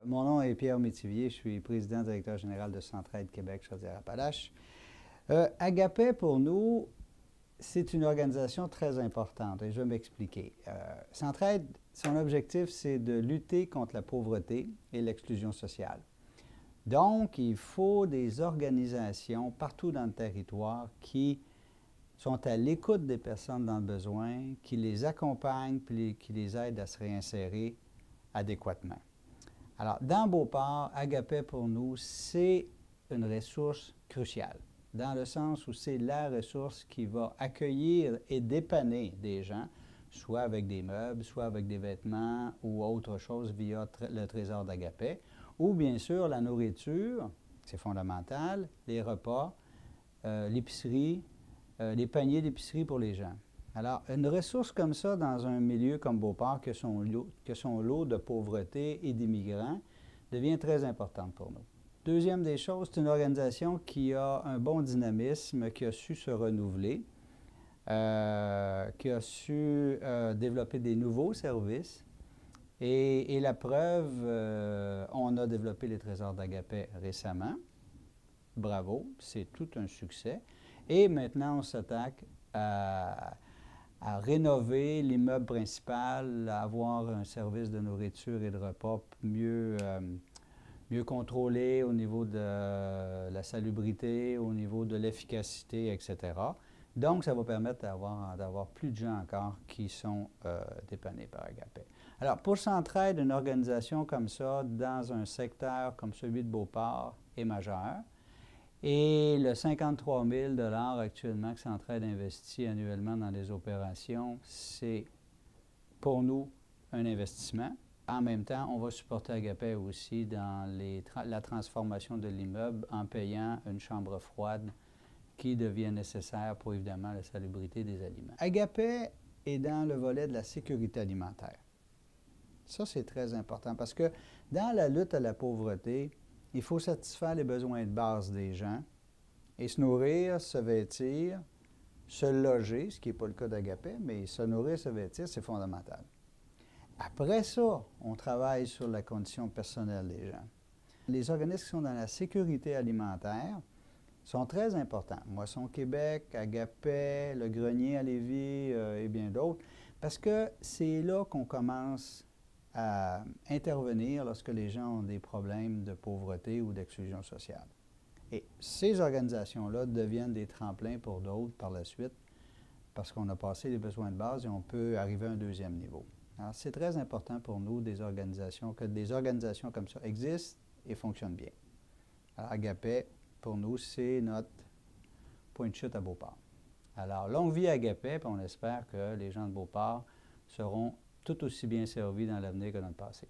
Mon nom est Pierre Métivier, je suis président-directeur général de Centraide Québec Chaudière-Appalaches. Agapé, pour nous, c'est une organisation très importante et je vais m'expliquer. Centraide, son objectif, c'est de lutter contre la pauvreté et l'exclusion sociale. Donc, il faut des organisations partout dans le territoire qui sont à l'écoute des personnes dans le besoin, qui les accompagnent puis qui les aident à se réinsérer adéquatement. Alors, dans Beauport, Agapé, pour nous, c'est une ressource cruciale, dans le sens où c'est la ressource qui va accueillir et dépanner des gens, soit avec des meubles, soit avec des vêtements ou autre chose via le trésor d'Agapé, ou bien sûr la nourriture, c'est fondamental, les repas, l'épicerie, les paniers d'épicerie pour les gens. Alors, une ressource comme ça dans un milieu comme Beauport, que son lot de pauvreté et d'immigrants, devient très importante pour nous. Deuxième des choses, c'est une organisation qui a un bon dynamisme, qui a su se renouveler, qui a su développer des nouveaux services. Et la preuve, on a développé les trésors d'Agapé récemment. Bravo, c'est tout un succès. Et maintenant, on s'attaque à rénover l'immeuble principal, à avoir un service de nourriture et de repas mieux contrôlé au niveau de la salubrité, au niveau de l'efficacité, etc. Donc, ça va permettre d'avoir plus de gens encore qui sont dépannés par Agapé. Alors, pour Centraide, une organisation comme ça, dans un secteur comme celui de Beauport, est majeure. Et le 53 000 actuellement que Centraide investit annuellement dans les opérations, c'est pour nous un investissement. En même temps, on va supporter Agapé aussi dans la transformation de l'immeuble en payant une chambre froide qui devient nécessaire pour évidemment la salubrité des aliments. Agapé est dans le volet de la sécurité alimentaire. Ça, c'est très important parce que dans la lutte à la pauvreté, il faut satisfaire les besoins de base des gens et se nourrir, se vêtir, se loger, ce qui n'est pas le cas d'Agapé, mais se nourrir, se vêtir, c'est fondamental. Après ça, on travaille sur la condition personnelle des gens. Les organismes qui sont dans la sécurité alimentaire sont très importants. Moisson Québec, Agapé, le Grenier à Lévis et bien d'autres, parce que c'est là qu'on commence à intervenir lorsque les gens ont des problèmes de pauvreté ou d'exclusion sociale. Et ces organisations-là deviennent des tremplins pour d'autres par la suite, parce qu'on a passé les besoins de base et on peut arriver à un deuxième niveau. Alors, c'est très important pour nous, que des organisations comme ça existent et fonctionnent bien. Alors, Agapé, pour nous, c'est notre point de chute à Beauport. Alors, longue vie à Agapé, puis on espère que les gens de Beauport seront tout aussi bien servis dans l'avenir que dans le passé.